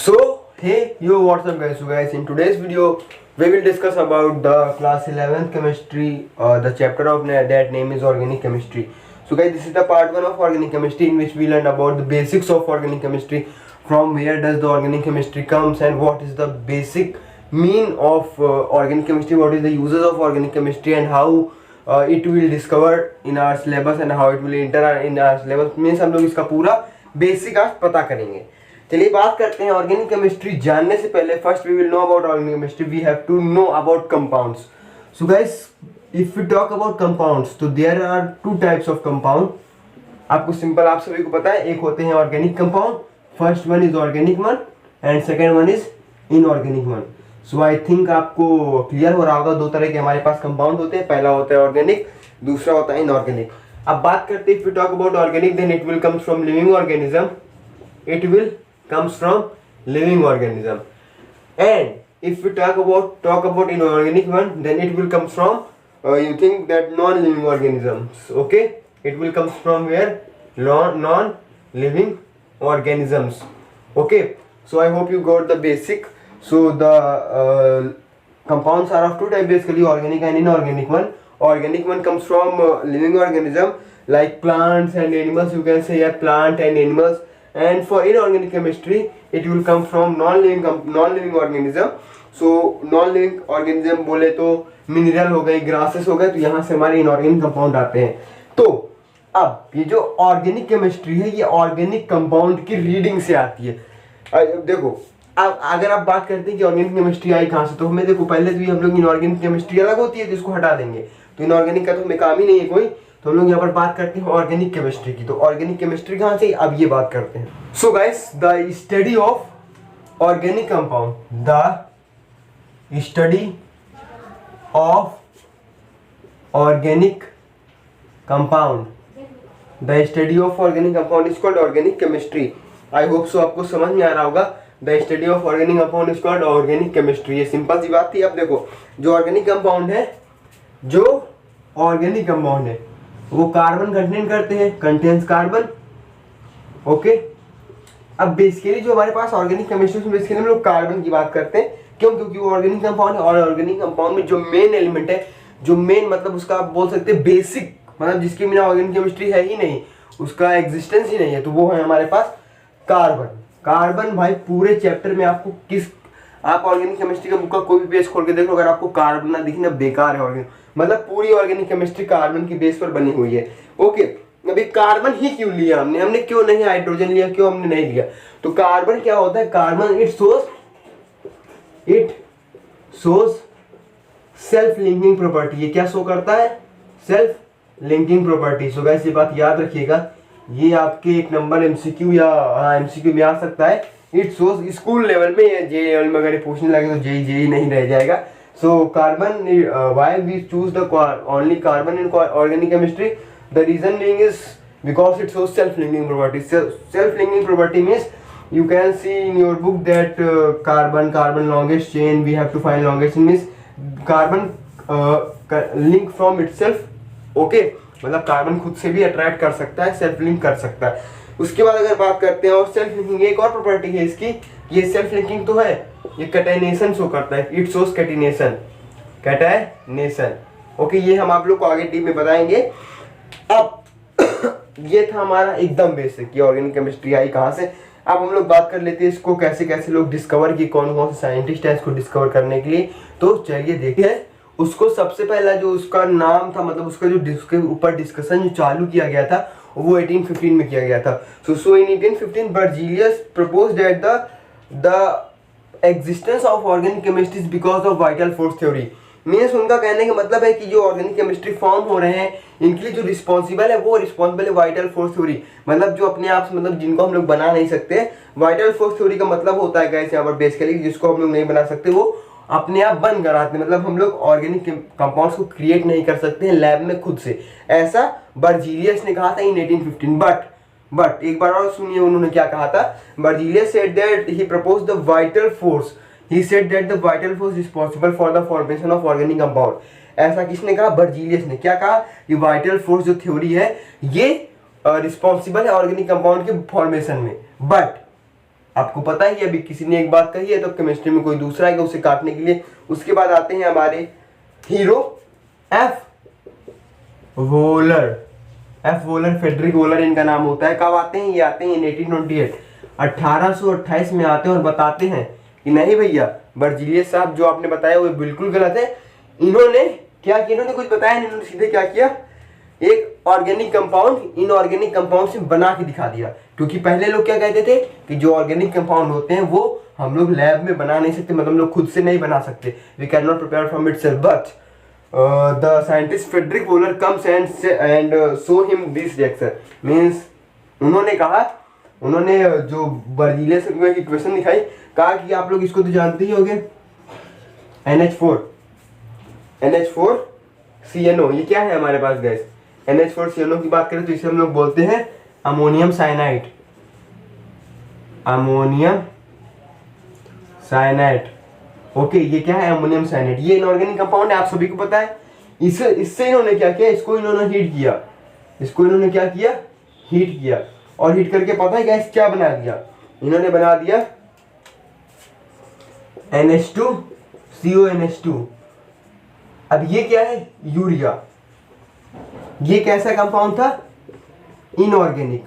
Hey, yo, what's up guys? So guys, in today's video, we will discuss about the class 11th chemistry, the chapter of that name is organic chemistry. So guys, this is the part 1 of organic chemistry in which we learn about the basics of organic chemistry, from where does the organic chemistry comes and what is the basic mean of organic chemistry, what is the uses of organic chemistry and how it will discover in our syllabus and how it will enter in our syllabus. Means हम लोग इसका पूरा basic आज पता करेंगे. चलिए बात करते हैं ऑर्गेनिक केमिस्ट्री. जानने से पहले first we will know about organic chemistry, we have to know about compounds. So guys, if we talk about compounds तो there are two types of compound. आपको सिंपल, आप सभी को पता है, एक होते हैं organic compound. First one is organic one and second one is inorganic one. So I think आपको क्लियर हो रहा होगा. दो तरह के हमारे पास कंपाउंड होते हैं, पहला होता है ऑर्गेनिक, दूसरा होता है इनऑर्गेनिक. अब बात करते हैं, if we talk about organic then it will comes from living organism. It will comes from living organism. And if we talk about inorganic one, then it will comes from you think that non-living organisms. Okay, it will comes from where? Non-living organisms. Okay, so I hope you got the basic. So the compounds are of two types basically, organic and inorganic one. Organic one comes from living organism like plants and animals. You can say plant and animals. And for inorganic chemistry it will come from non-living organism. So non-living organism बोले तो mineral हो गए, grasses हो गए, तो यहाँ से हमारे इनऑर्गेनिक कंपाउंड आते हैं. तो अब ये जो ऑर्गेनिक केमिस्ट्री है ये ऑर्गेनिक कंपाउंड की रीडिंग से आती है. देखो, अब अगर आप बात करते हैं कि ऑर्गेनिक केमिस्ट्री आई कहाँ से, तो हमें देखो पहले तो हम लोग इनऑर्गेनिक केमिस्ट्री अलग होती है जिसको हटा देंगे, तो इनऑर्गेनिक का तो हमें काम ही नहीं है कोई. तो हम लोग यहाँ पर बात करते हैं ऑर्गेनिक केमिस्ट्री की. तो ऑर्गेनिक केमिस्ट्री कहाँ से, अब ये बात करते हैं. So guys, the study of organic compound, the study of organic compound, the study of organic compound is called organic chemistry. I hope so आपको समझ में आ रहा होगा. The study of organic compound is called organic chemistry. ये simple सी बात थी. अब देखो, जो ऑर्गेनिक कंपाउंड है, जो ऑर्गेनिक कंपाउंड है वो कार्बन कंटेन करते हैं, कंटेन्स कार्बन. ओके, अब बेसिकली जो हमारे पास ऑर्गेनिक केमिस्ट्री में बेसिकली हम लोग कार्बन की बात करते हैं. क्यों? क्योंकि वो ऑर्गेनिक कंपाउंड है और ऑर्गेनिक कंपाउंड में जो मेन एलिमेंट है, जो मेन मतलब उसका आप बोल सकते हैं बेसिक, मतलब जिसके बिना ऑर्गेनिक केमिस्ट्री है ही नहीं, उसका एग्जिस्टेंस ही नहीं है, तो वो है हमारे पास कार्बन. कार्बन भाई पूरे चैप्टर में आपको आप ऑर्गेनिक केमिस्ट्री का बुक का कोई भी पेज खोल के देख लो, अगर आपको कार्बन ना दिखे ना, बेकार है ऑर्गेनिक. मतलब पूरी ऑर्गेनिक केमिस्ट्री कार्बन की बेस पर बनी हुई है. ओके, अभी कार्बन ही क्यों लिया हमने क्यों नहीं हाइड्रोजन लिया, क्यों हमने नहीं लिया? तो कार्बन क्या होता है, carbon it shows self linking property. ये क्या शो करता है? Self linking property. So guys, ये बात याद रखिएगा, ये आपके एक नंबर एमसीक्यू या एमसीक्यू में आ सकता है. इट शोज स्कूल लेवल में या जे लेवल में अगर ये पूछने लगे तो जे नहीं रह जाएगा. So carbon, why we choose the only carbon in organic chemistry? The reason being is because it shows self-linking property. Self-linking property means you can see in your book that carbon longest chain, we have to find longest chain means carbon link from itself. Okay, मतलब carbon खुद से भी attract कर सकता है, self link कर सकता है. उसके बाद अगर बात करते हैं और सेल्फ लिंकिंग, एक और प्रॉपर्टी है इसकी, ये सेल्फ लिंकिंग तो है, ये कैटेनेशन शो करता है. It shows catenation. ओके, ये हम आप लोग को आगे डीप में बताएंगे. अब ये था हमारा एकदम बेसिक, ये ऑर्गेनिक केमिस्ट्री आई कहाँ से. अब हम लोग बात कर लेते हैं इसको कैसे कैसे लोग डिस्कवर किए, कौन कौन से साइंटिस्ट हैं इसको डिस्कवर करने के लिए. तो चलिए देखते हैं. उसको सबसे पहला जो उसका नाम था, मतलब उसका जो उसके ऊपर डिस्कशन जो चालू किया गया था वो 1815 में किया गया था. सो इन 1815 Berzelius proposed that the existence of organic chemistry because of vital force theory. Means उनका कहने का मतलब है कि जो ऑर्गेनिक केमिस्ट्री फॉर्म हो रहे हैं इनके लिए जो रिस्पॉन्सिबल है वो रिस्पॉन्सिबल है वाइटल फोर्स थ्योरी. मतलब जो अपने आप से, मतलब जिनको हम लोग बना नहीं सकते. वाइटल फोर्स थ्योरी का मतलब होता है गाइस यहाँ पर बेसिकली जिसको हम लोग नहीं बना सकते वो अपने आप बन कर आते हैं. मतलब हम लोग ऑर्गेनिक कंपाउंड्स को क्रिएट नहीं कर सकते हैं लैब में खुद से. ऐसा बर्जीलियस ने कहा था इन 1815. बट एक बार और सुनिए उन्होंने क्या कहा था. Berzelius said that he proposed the vital force. He said that the vital force responsible for the formation of organic compound. ऐसा किसने कहा? बर्जीलियस ने. क्या कहा? कि वाइटल फोर्स जो थ्योरी है ये रिस्पॉन्सिबल है ऑर्गेनिक कंपाउंड के फॉर्मेशन में. बट आपको पता ही है, अभी किसी ने एक बात कही है तो केमिस्ट्री में कोई दूसरा आएगा उसे काटने के लिए। उसके बाद आते हैं हमारे hero F Wohler. F Wohler, Frederick Wohler इनका नाम होता है। कब आते हैं? ये आते हैं इन 1828, 1828 में आते हैं और बताते हैं कि नहीं भैया बर्जीलियस साहब जो आपने बताया वो बिल्कुल गलत है। इन्होंने क्या किया? इन्होंने कुछ बताया नहीं, इन्होंने सीधे क्या किया, एक ऑर्गेनिक कंपाउंड इनऑर्गेनिक कंपाउंड से बना के दिखा दिया। क्योंकि पहले लोग क्या कहते थे कि जो ऑर्गेनिक कंपाउंड होते हैं वो हम लोग लैब में बना नहीं सकते, मतलब हम लोग खुद से नहीं बना सकते, we can not prepare from itself, but the scientist Frederick Wohler comes and show him this reaction. Means उन्होंने कहा, उन्होंने जो बर्जीलियस की इक्वेशन दिखाई, कहा कि आप लोग इसको तो जानते ही होंगे, NH4CNO। ये क्या है हमारे पास गैस? NH4CNO की बात करें तो इसे हम लोग बोलते हैं ammonium cyanide. Ammonium cyanide, okay. ये क्या है? Ammonium cyanide. ये इनऑर्गेनिक कंपाउंड है, आप सभी को पता है। इससे इन्होंने क्या किया? इसको इन्होंने हीट किया। इसको इन्होंने क्या किया? हीट किया। और हीट करके पता है गैस क्या बना दिया? इन्होंने बना दिया NH2CONH2। अब ये क्या है? यूरिया। ये कैसा कंपाउंड था? इनऑर्गेनिक।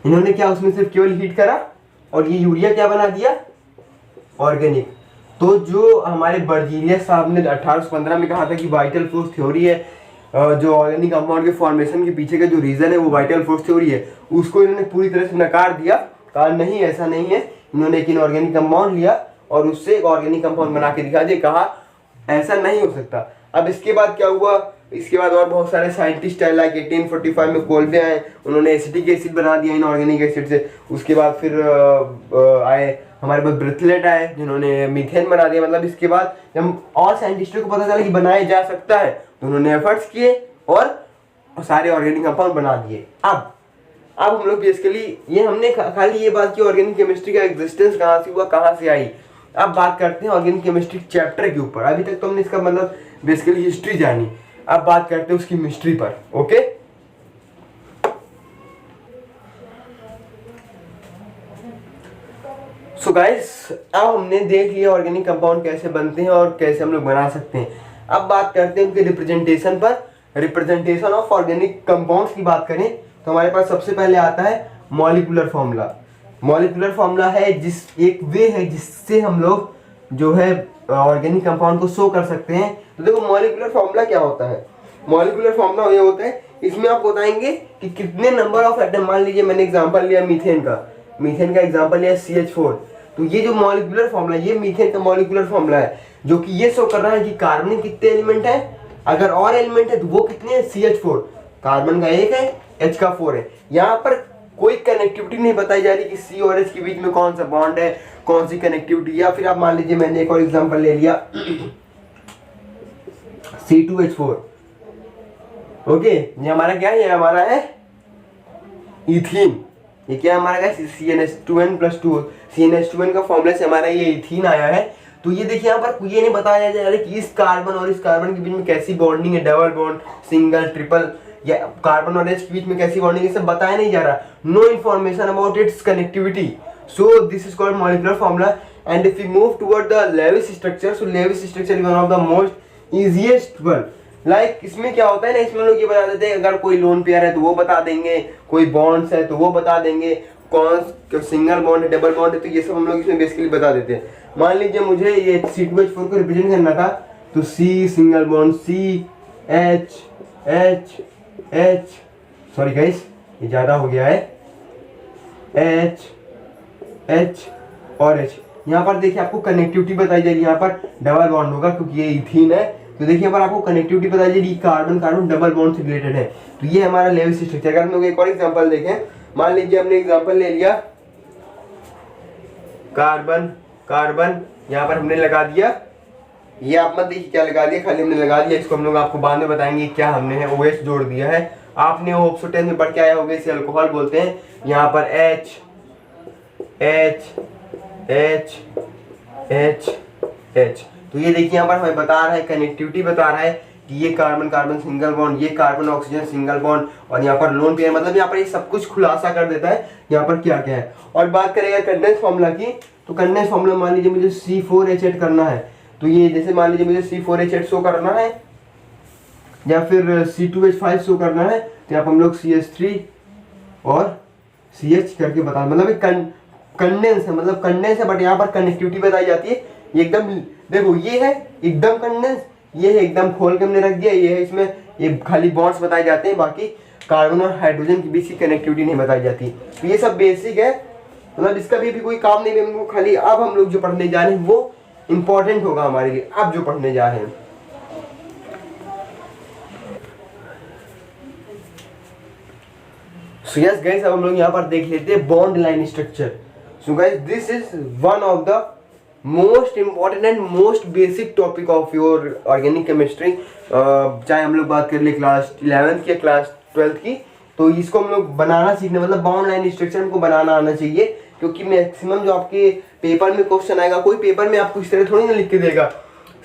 इन्होंने क्या उसमें सिर्फ केवल हीट करा और ये यूरिया क्या बना दिया? ऑर्गेनिक। तो जो हमारे बर्जीलियस साहब ने 1815 में कहा था कि वाइटल फोर्स थ्योरी है, जो ऑर्गेनिक कंपाउंड के फॉर्मेशन के पीछे का जो रीजन है वो वाइटल फोर्स थ्योरी है, उसको इन्होंने पूरी तरह से नकार दिया। कहा नहीं, ऐसा नहीं है। इन्होंने एक इनऑर्गेनिक कंपाउंड लिया और उससे एक ऑर्गेनिक कंपाउंड बना के दिखा दिया। कहा ऐसा नहीं हो सकता। अब इसके बाद क्या हुआ? इसके बाद और बहुत सारे साइंटिस्ट आए, लाइक 1845 में कोल्बे आए, उन्होंने एसिटिक एसिड बना दिया इनऑर्गेनिक एसिड से। उसके बाद फिर आए हमारे पास ब्रिथलेट आए जिन्होंने मीथेन बना दिया। मतलब इसके बाद जब और साइंटिस्टों को पता चला कि बनाया जा सकता है तो उन्होंने एफर्ट्स किए और सारे ऑर्गेनिक कंपाउंड बना दिए। अब हम लोग बेसिकली ये हमने खाली ये बात की ऑर्गेनिक केमिस्ट्री का एग्जिस्टेंस कहाँ से हुआ, कहाँ से आई। अब बात करते हैं ऑर्गेनिक केमिस्ट्री चैप्टर के ऊपर। अभी तक तो हमने इसका मतलब बेसिकली हिस्ट्री जानी, अब बात करते हैं उसकी मिस्ट्री पर। ओके, सो गाइस अब हमने देख लिया ऑर्गेनिक कंपाउंड कैसे बनते हैं और कैसे हम लोग बना सकते हैं। अब बात करते हैं उनके रिप्रेजेंटेशन पर। रिप्रेजेंटेशन ऑफ ऑर्गेनिक कंपाउंड्स की बात करें तो हमारे पास सबसे पहले आता है मॉलिक्यूलर फॉर्मूला। मॉलिक्यूलर फॉर्मूला है एक वे है जिससे हम लोग जो है ऑर्गेनिक कंपाउंड को शो कर सकते हैं। तो देखो मॉलिक्यूलर फॉर्मूला क्या होता है। मॉलिक्यूलर फॉर्मूला ये होता है, इसमें आप बताएंगे कि कितने नंबर ऑफ एटम, मान लीजिए मैंने एग्जांपल लिया मीथेन का एग्जांपल लिया CH4। तो ये जो मॉलिक्यूलर फॉर्मूला, ये मीथेन का मॉलिक्यूलर फॉर्मूला है जो कि ये शो कर रहा है कि कार्बन कितने एलिमेंट है, अगर और एलिमेंट है तो वो कितने हैं, CH4। कार्बन का 1 है, H का 4 है। यहाँ पर कोई कनेक्टिविटी नहीं बताई जा रही कि C और H के बीच में कौन सा बॉन्ड है, कौन सी कनेक्टिविटी। या फिर आप मान लीजिए मैंने एक और एग्जांपल ले लिया C2H4। ओके, ये हमारा क्या है, ये हमारा है इथीन। ये क्या हमारा है, CnH2n+2। CnH2n का फॉर्मूला से हमारा ये इथीन आया है। तो ये देखिए यहाँ पर ये नहीं बताया जा रहा है कि इस कार्बन और इस कार्बन के बीच में कैसी बॉन्डिंग है, डबल बॉन्ड, सिंगल, ट्रिपल, या कार्बन और H के बीच में कैसी बॉन्डिंग है, सब बताया नहीं जा रहा। No information about its connectivity. So this is called molecular formula. And if we move toward the Lewis structure, so Lewis structure is one of the most easiest one. Like इसमें क्या होता है ना, इसमें लोग ये बता देते हैं अगर कोई लोन पेयर है तो वो बता देंगे, कोई बॉन्ड्स है तो वो बता देंगे, कौन सिंगल बॉन्ड है, डबल बॉन्ड है, तो ये सब हम लोग इसमें बेसिकली बता देते हैं। मान लीजिए मुझे ये C2H4 को रिप्रेजेंट करना था तो C single bond, H, sorry guys ये ज़्यादा हो गया है, H और H। यहाँ पर देखिए आपको कनेक्टिविटी बताई जाएगी, यहाँ पर डबल बॉन्ड होगा क्योंकि ये इथीन है। तो देखिए यहाँ पर आपको कनेक्टिविटी बताई जाएगी, कार्बन कार्बन डबल बॉन्ड से रिलेटेड है। तो ये हमारा लेविस स्ट्रक्चर। अगर हम लोग एक और एग्जांपल देखें, मान लीजिए हमने एग्जांपल ले लिया कार्बन कार्बन, यहाँ पर हमने लगा दिया, ये आप मत देखिए क्या लगा दिया, खाली हमने लगा दिया। इसको हम लोग आपको बाद में बताएंगे क्या हमने है, OH जोड़ दिया है। आपने ऑक्सीडेंट में पढ़ के आया होगा, इसे अल्कोहल बोलते हैं। यहाँ पर H तो ये देखिए यहाँ पर हमें बता रहा है, कनेक्टिविटी बता रहा है कि ये कार्बन कार्बन सिंगल बॉन्ड, ये कार्बन ऑक्सीजन सिंगल बॉन्ड, और यहाँ पर लोन पेयर, मतलब यहाँ पर ये सब कुछ खुलासा कर देता है यहाँ पर क्या क्या है। और बात करेंगे कंडेंस फार्मूला की, तो कंडेंस फार्मूला मान लीजिए मुझे C4H8 करना है, तो ये जैसे मान लीजिए मुझे C4H8 शो करना है या फिर C2H5 शो करना है, तो यहाँ पर हम लोग CH3 और CH करके बता, मतलब एक कंडेंस है, मतलब कंडेंस है, बट यहाँ पर कनेक्टिविटी बताई जाती है। ये एकदम देखो, ये है एकदम कंडेंस, ये है एकदम खोल के हमने रख दिया, ये है इसमें ये खाली बॉन्ड्स बताए जाते हैं, बाकी कार्बन और हाइड्रोजन के बीच की कनेक्टिविटी नहीं बताई जाती। तो ये सब बेसिक है, मतलब इसका भी कोई काम नहीं है हमको, खाली अब हम लोग जो पढ़ने जा रहे हैं वो इंपॉर्टेंट होगा हमारे लिए, अब जो पढ़ने जा रहे हैं। सो यस गाइस, अब हम लोग यहाँ पर देख लेते हैं bond line structure. So guys, this is one of the most important and most basic topic of your organic chemistry. चाहे हम लोग बात कर ले क्लास 11th की या क्लास 12th की, तो इसको हम लोग बनाना सीखना, मतलब बॉन्ड लाइन स्ट्रक्चर हमको बनाना आना चाहिए, क्योंकि मैक्सिमम जो आपके पेपर में क्वेश्चन आएगा, कोई पेपर में आपको इस तरह थोड़ी ना लिख के देगा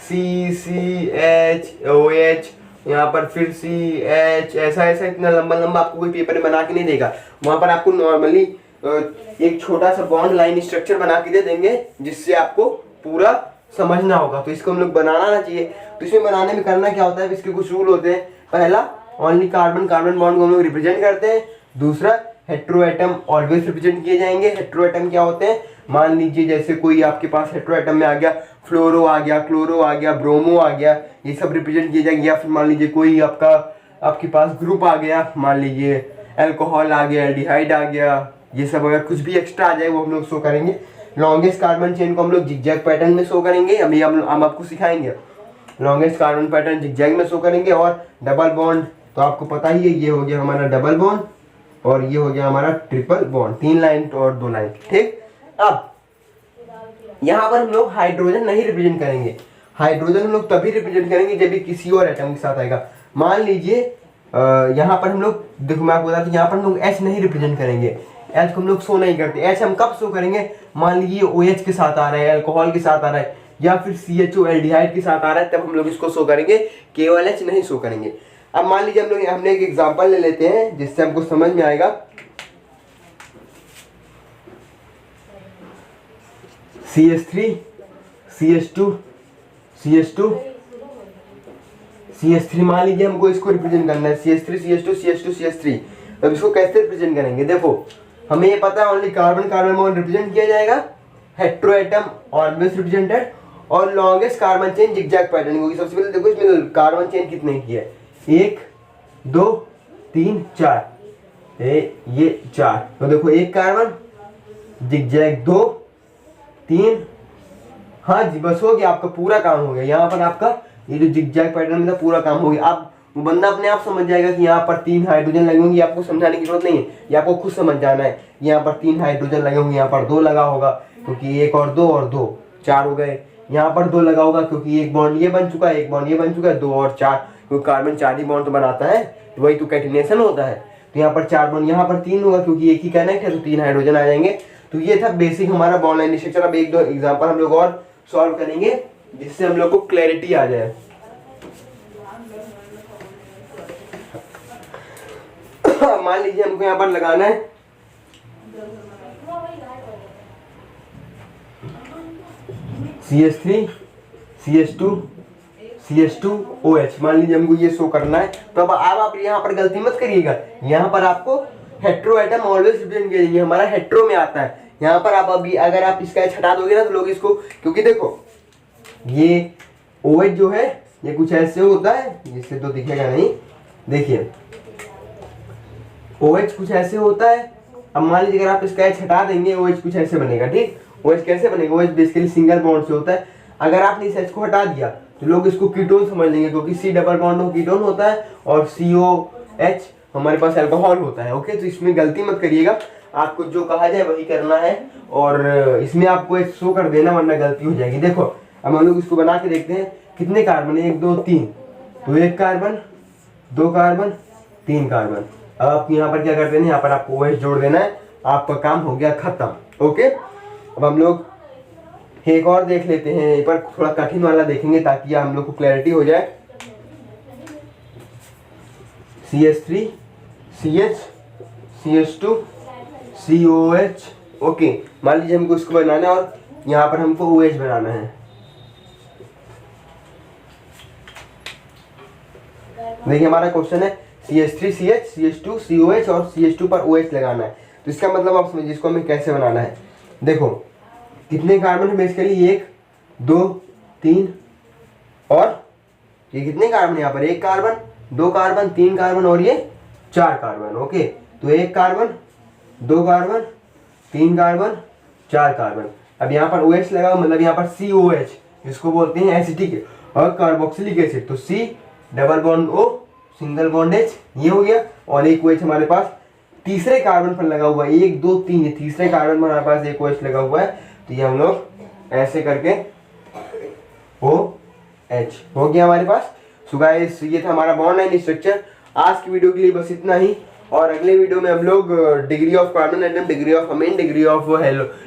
CCHOH, यहाँ पर फिर CH, ऐसा ऐसा इतना लंबा लंबा आपको कोई पेपर में बना के नहीं देगा। वहाँ पर आपको नॉर्मली एक छोटा सा बॉन्ड लाइन स्ट्रक्चर बना के दे देंगे, जिससे आपको पूरा समझना होगा। तो इसको हम लोग बनाना आना चाहिए। तो इसमें बनाने में करना क्या होता है, इसके कुछ रूल होते हैं। पहला, ओनली कार्बन कार्बन बॉन्ड को हम लोग रिप्रेजेंट करते हैं। दूसरा, हेट्रो एटम ऑलवेज रिप्रेजेंट किए जाएंगे। हेट्रो एटम क्या होते हैं, मान लीजिए जैसे कोई आपके पास हेट्रो एटम में आ गया, फ्लोरो आ गया, क्लोरो आ गया, ब्रोमो आ गया, ये सब रिप्रेजेंट किए जाएंगे। या फिर मान लीजिए कोई आपके पास ग्रुप आ गया, मान लीजिए अल्कोहल आ गया, एल्डिहाइड आ गया, ये सब अगर कुछ भी एक्स्ट्रा आ जाए वो हम लोग शो करेंगे। लॉन्गेस्ट कार्बन चेन को हम लोग जिगजैग पैटर्न में शो करेंगे, अभी हम आपको सिखाएंगे। लॉन्गेस्ट कार्बन पैटर्न जिगजैग में शो करेंगे। और डबल बॉन्ड तो आपको पता ही है, ये हो गया हमारा डबल बॉन्ड और ये हो गया हमारा ट्रिपल बॉन्ड, 3 लाइन और 2 लाइन। ठीक, अब यहाँ पर हम लोग हाइड्रोजन नहीं रिप्रेजेंट करेंगे। हाइड्रोजन हम लोग तभी रिप्रेजेंट करेंगे जब भी किसी और एटम के साथ आएगा। मान लीजिए यहाँ पर हम लोग, देखो मैं आपको बता दूं, यहाँ पर हम लोग H नहीं रिप्रेजेंट करेंगे। H को हम लोग शो नहीं करते। H हम कब शो करेंगे, मान लीजिए OH के साथ आ रहा है, अल्कोहल के साथ आ रहा है, या फिर CHO एल्डिहाइड के साथ आ रहा है, तब हम लोग इसको शो करेंगे, केवल H नहीं शो करेंगे। अब मान लीजिए हमने एक एग्जांपल ले लेते हैं जिससे हमको समझ में आएगा। CH3 CH2 CH2 CH3, मान लीजिए हमको इसको रिप्रेजेंट करना है, CH3 CH2 CH2 CH3। अब इसको कैसे रिप्रेजेंट करेंगे, देखो हमें ये पता है only carbon carbon bond represent किया जाएगा, हेट्रो एटम ऑलवेज रिप्रेजेंटेड, और longest carbon chain zigzag pattern होगी। सबसे पहले देखो इसमें कार्बन चेन कितने की है, 1 2 3 4, ये 4। तो देखो एक कार्बन, जिगजैग 2 3, हाँ जी बस हो गया, आपका पूरा काम हो गया। यहाँ पर आपका ये जो जिगजैग पैटर्न में था पूरा काम हो गया। अब वो बंदा अपने आप समझ जाएगा कि यहाँ पर 3 हाइड्रोजन लगे होंगे, आपको समझाने की जरूरत नहीं है, ये आपको खुद समझ जाना है। यहाँ पर 3 हाइड्रोजन लगे होंगे, यहाँ पर 2 लगा होगा क्योंकि 1 और 2 और 2 4 हो गए। यहाँ पर 2 लगा होगा क्योंकि एक बॉन्ड ये बन चुका है, एक बॉन्ड ये बन चुका है, 2 और 4, क्योंकि कार्बन 4 ही बॉन्ड तो बनाता है, तो वही तो कैटिनेशन होता है। तो यहाँ पर 4 बॉन्ड, यहाँ पर 3 होगा क्योंकि एक ही कनेक्ट है, तो 3 हाइड्रोजन आ जाएंगे। तो ये था बेसिक हमारा बॉन्ड लाइन स्ट्रक्चर। अब 1-2 एग्जांपल हम लोग और सॉल्व करेंगे जिससे हम लोग को क्लैरिटी आ जाए। मान लीजिए हमको यहाँ पर लगाना है CH3 CH2 CH2OH, मान लीजिए हमको ये शो करना है। तो अब आप यहाँ पर गलती मत करिएगा, यहाँ पर आपको हेट्रो एटम ऑलवेज रिप्रेजेंट किया जाएगा, हमारा हेट्रो में आता है। यहाँ पर आप अभी अगर आप इसका H हटा दोगे ना तो लोग इसको, क्योंकि देखो ये OH जो है ये कुछ ऐसे होता है, इससे तो दिखेगा नहीं, देखिए OH कुछ ऐसे होता है। अब मान लीजिए अगर आप इसका H हटा देंगे, OH कुछ ऐसे बनेगा। ठीक, OH कैसे बनेगा, OH बेसिकली सिंगल बॉन्ड से होता है। अगर आपने इस H को हटा दिया तो लोग इसको कीटोन समझ लेंगे, क्योंकि C डबल बॉन्ड कीटोन होता है और COH हमारे पास अल्कोहल होता है। ओके, तो इसमें गलती मत करिएगा, आपको जो कहा जाए वही करना है और इसमें आपको एक शो कर देना, वरना गलती हो जाएगी। देखो अब हम लोग इसको बना के देखते हैं, कितने कार्बन है, 1 2 3, तो 1 कार्बन 2 कार्बन 3 कार्बन। अब आप यहाँ पर क्या करते हैं, यहाँ पर आपको OH जोड़ देना है, आपका काम हो गया खत्म। ओके, अब हम लोग एक और देख लेते हैं, एक बार थोड़ा कठिन वाला देखेंगे ताकि हम लोग को क्लैरिटी हो जाए। CH3 CH CH2 COH। Okay, मान लीजिए हमको इसको बनाना है और यहाँ पर हमको OH बनाना है। देखिए हमारा क्वेश्चन है CH3 CH CH2 COH और CH2 पर OH लगाना है। तो इसका मतलब आप समझिए इसको हमें कैसे बनाना है। देखो कितने कार्बन है बेसिकली, 1 2 3 और ये कितने कार्बन, यहाँ पर 1 कार्बन 2 कार्बन 3 कार्बन और ये 4 कार्बन। ओके, तो 1 कार्बन 2 कार्बन 3 कार्बन 4 कार्बन। अब यहाँ पर OH लगा मतलब यहाँ पर COH, इसको बोलते हैं एसिटिक और कार्बोक्सिलिक एसिड। तो C double bond O single bond H, ये हो गया। और एक OH हमारे पास तीसरे कार्बन पर लगा हुआ है, 1 2 3, ये तीसरे कार्बन पर हमारे पास एक OH लगा हुआ है। तो ये हम लोग ऐसे करके OH हो गया हमारे पास। सो गाइस ये था हमारा बॉन्ड लाइन स्ट्रक्चर। आज की वीडियो के लिए बस इतना ही, और अगले वीडियो में हम लोग degree of carbon atom, degree of amine, degree of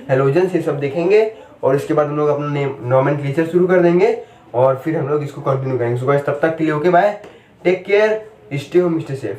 halogen ये सब देखेंगे। और इसके बाद हम लोग अपना नोमेनक्लेचर शुरू कर देंगे और फिर हम लोग इसको कंटिन्यू करेंगे। सो गाइस तब तक के लिए okay bye, take care, stay home stay safe.